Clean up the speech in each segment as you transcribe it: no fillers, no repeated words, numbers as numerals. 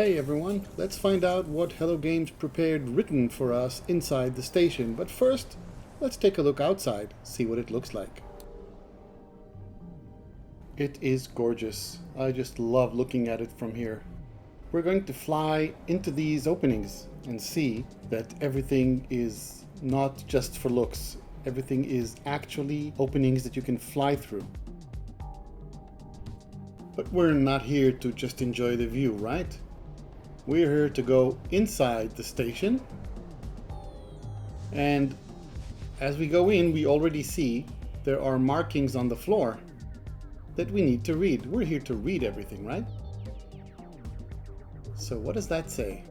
Hey everyone, let's find out what Hello Games prepared written for us inside the station. But first, let's take a look outside, see what it looks like. It is gorgeous. I just love looking at it from here. We're going to fly into these openings and see that everything is not just for looks. Everything is actually openings that you can fly through. But we're not here to just enjoy the view, right? We're here to go inside the station, and as we go in, we already see there are markings on the floor that we need to read. We're here to read everything, right? So what does that say?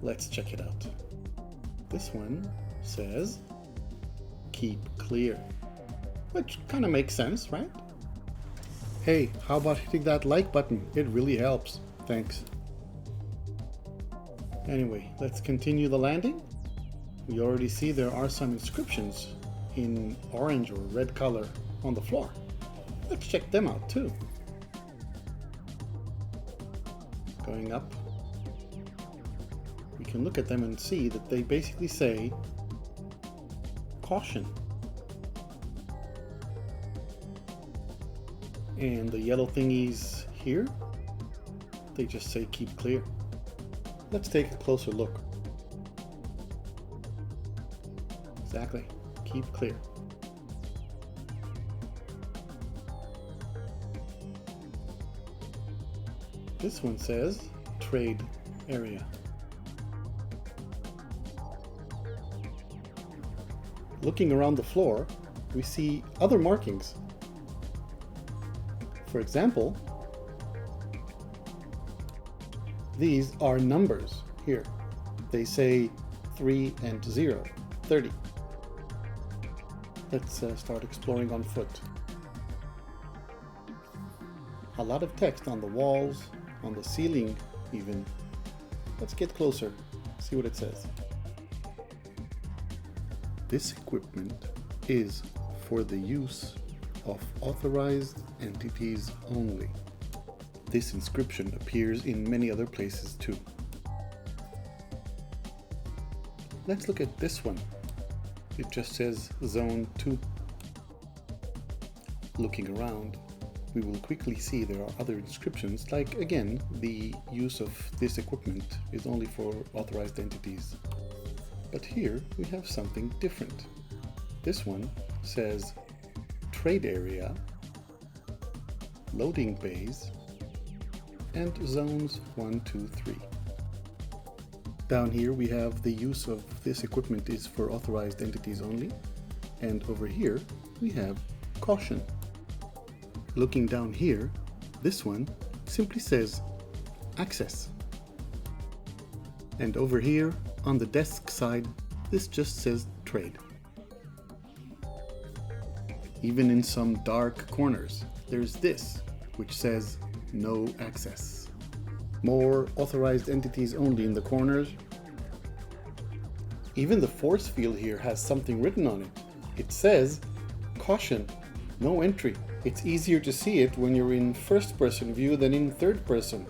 Let's check it out. This one says, keep clear, which kind of makes sense, right? Hey, how about hitting that like button? It really helps. Thanks. Anyway, let's continue the landing. We already see there are some inscriptions in orange or red color on the floor. Let's check them out too. Going up, we can look at them and see that they basically say, caution. And the yellow thingies here, they just say keep clear. Let's take a closer look. Exactly, keep clear. This one says trade area. Looking around the floor, we see other markings. For example, these are numbers here. They say 3 and 0, 30. Let's start exploring on foot. A lot of text on the walls, on the ceiling even. Let's get closer, see what it says. This equipment is for the use of authorized entities only. This inscription appears in many other places too. Let's look at this one. It just says Zone 2. Looking around, we will quickly see there are other inscriptions, like again, the use of this equipment is only for authorized entities. But here we have something different. This one says trade area, loading bays, and zones 1, 2, 3. Down here we have the use of this equipment is for authorized entities only, and over here we have caution. Looking down here, this one simply says access. And over here on the desk side, this just says trade. Even in some dark corners, there's this, which says no access. More authorized entities only in the corners. Even the force field here has something written on it. It says, caution, no entry. It's easier to see it when you're in first person view than in third person.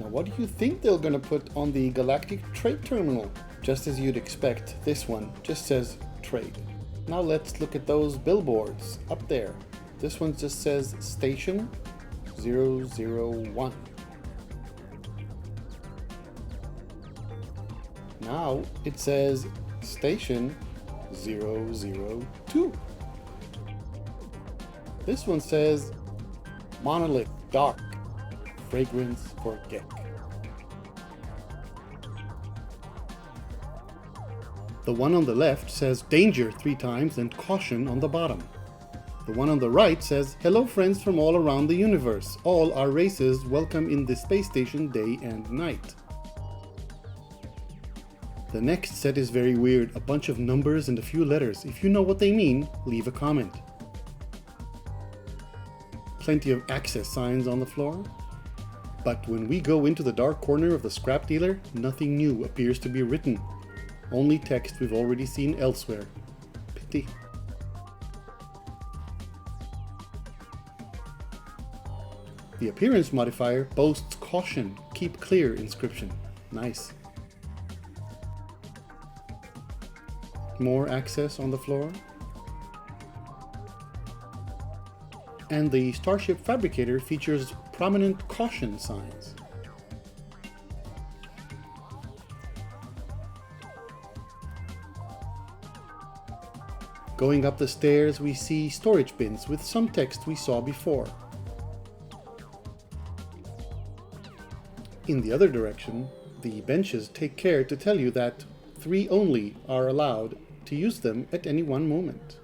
Now what do you think they're gonna put on the Galactic Trade Terminal? Just as you'd expect, this one just says trade. Now let's look at those billboards up there. This one just says Station 001. Now it says Station 002. This one says Monolith Dark, Fragrance for Gek. The one on the left says danger 3 times and caution on the bottom. The one on the right says hello friends from all around the universe. All our races welcome in the space station day and night. The next set is very weird, a bunch of numbers and a few letters. If you know what they mean, leave a comment. Plenty of access signs on the floor. But when we go into the dark corner of the scrap dealer, nothing new appears to be written. Only text we've already seen elsewhere. empty. The appearance modifier boasts caution, keep clear inscription. Nice. More access on the floor. And the Starship Fabricator features prominent caution signs. Going up the stairs, we see storage bins with some text we saw before. In the other direction, the benches take care to tell you that 3 only are allowed to use them at any one moment.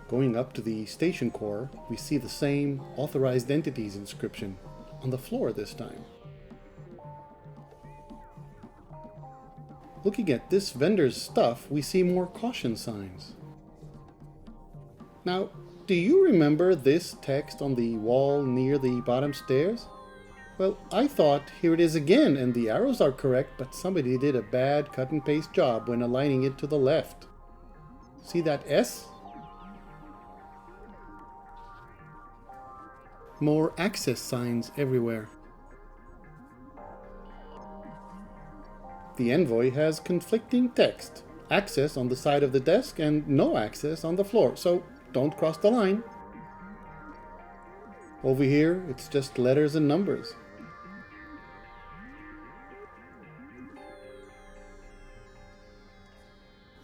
Going up to the station core, we see the same authorized entities inscription on the floor this time. Looking at this vendor's stuff, we see more caution signs. Now, do you remember this text on the wall near the bottom stairs? Well, I thought here it is again, and the arrows are correct, but somebody did a bad cut and paste job when aligning it to the left. See that S? More access signs everywhere. The envoy has conflicting text. Access on the side of the desk and no access on the floor, so don't cross the line. Over here, it's just letters and numbers.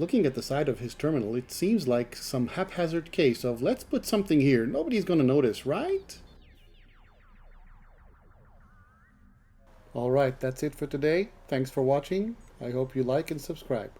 Looking at the side of his terminal, it seems like some haphazard case of let's put something here, nobody's gonna notice, right? Alright, that's it for today. Thanks for watching. I hope you like and subscribe.